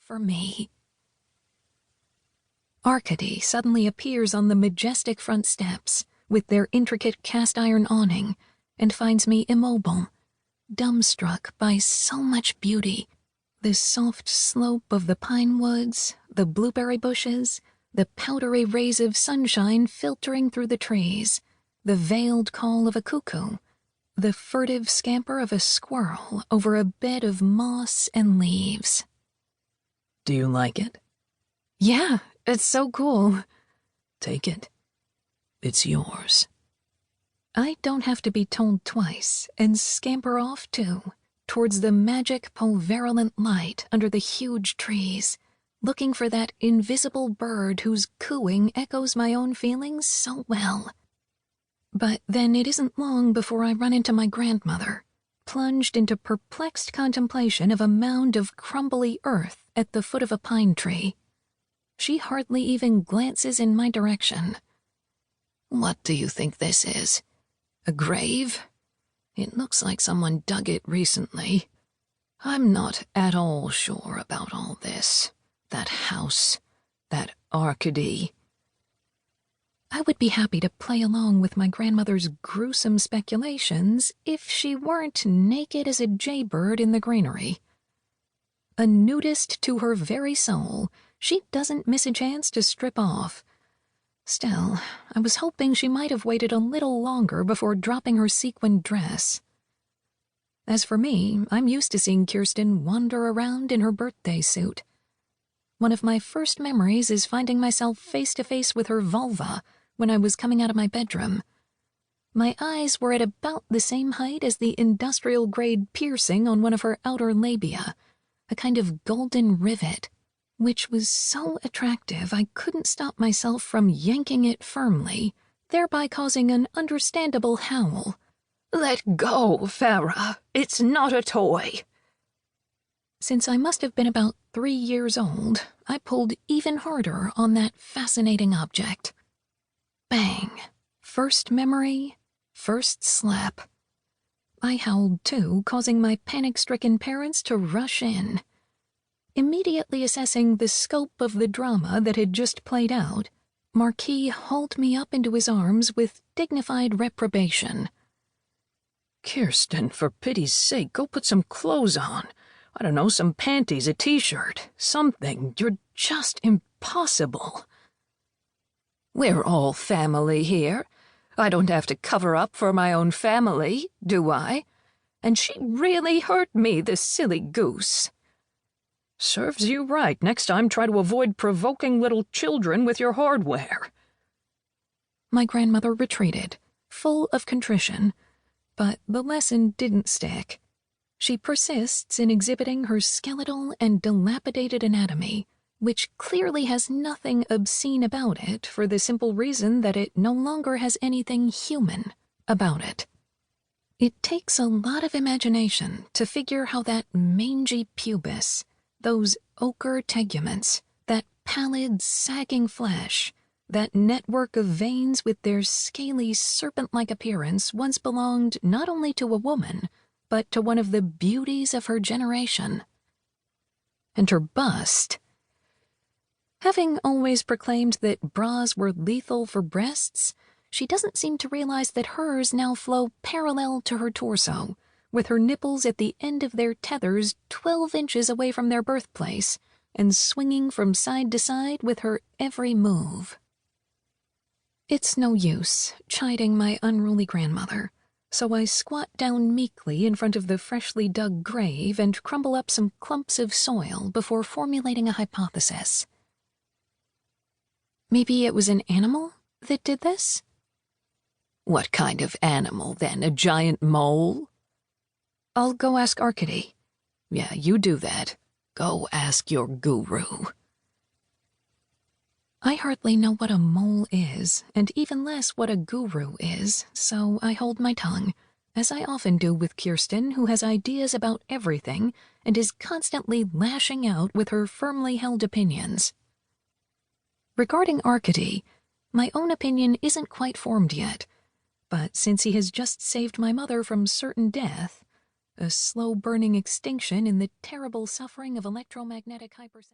for me. Arcady suddenly appears on the majestic front steps with their intricate cast-iron awning and finds me immobile, dumbstruck by so much beauty. The soft slope of the pine woods, the blueberry bushes, the powdery rays of sunshine filtering through the trees, the veiled call of a cuckoo, the furtive scamper of a squirrel over a bed of moss and leaves. Do you like it? Yeah, it's so cool. Take it. It's yours. I don't have to be told twice and scamper off, too, towards the magic pulverulent light under the huge trees, looking for that invisible bird whose cooing echoes my own feelings so well. But then it isn't long before I run into my grandmother, plunged into perplexed contemplation of a mound of crumbly earth at the foot of a pine tree. She hardly even glances in my direction. What do you think this is? A grave? It looks like someone dug it recently. I'm not at all sure about all this. That house, that Arcady. I would be happy to play along with my grandmother's gruesome speculations if she weren't naked as a jaybird in the granary. A nudist to her very soul, she doesn't miss a chance to strip off. Still, I was hoping she might have waited a little longer before dropping her sequined dress. As for me, I'm used to seeing Kirsten wander around in her birthday suit. One of my first memories is finding myself face to face with her vulva when I was coming out of my bedroom. My eyes were at about the same height as the industrial-grade piercing on one of her outer labia, a kind of golden rivet, which was so attractive I couldn't stop myself from yanking it firmly, thereby causing an understandable howl. Let go, Farah. It's not a toy. Since I must have been about 3 years old, I pulled even harder on that fascinating object. Bang. First memory, first slap. I howled too, causing my panic-stricken parents to rush in. Immediately assessing the scope of the drama that had just played out, Marquis hauled me up into his arms with dignified reprobation. Kirsten, for pity's sake, go put some clothes on. I don't know, some panties, a t-shirt, something. You're just impossible. We're all family here. I don't have to cover up for my own family, do I? And she really hurt me, the silly goose. Serves you right. Next time, try to avoid provoking little children with your hardware. My grandmother retreated, full of contrition, but the lesson didn't stick. She persists in exhibiting her skeletal and dilapidated anatomy, which clearly has nothing obscene about it for the simple reason that it no longer has anything human about it. It takes a lot of imagination to figure how that mangy pubis, those ochre teguments, that pallid, sagging flesh, that network of veins with their scaly, serpent-like appearance once belonged not only to a woman, but to one of the beauties of her generation. And her bust. Having always proclaimed that bras were lethal for breasts, she doesn't seem to realize that hers now flow parallel to her torso, with her nipples at the end of their tethers 12 inches away from their birthplace, and swinging from side to side with her every move. It's no use chiding my unruly grandmother, so I squat down meekly in front of the freshly dug grave and crumble up some clumps of soil before formulating a hypothesis. Maybe it was an animal that did this? What kind of animal, then? A giant mole? I'll go ask Arcady. Yeah, you do that. Go ask your guru. I hardly know what a mole is, and even less what a guru is, so I hold my tongue, as I often do with Kirsten, who has ideas about everything and is constantly lashing out with her firmly held opinions. Regarding Arcady, my own opinion isn't quite formed yet, but since he has just saved my mother from certain death, a slow-burning extinction in the terrible suffering of electromagnetic hypersensitivity,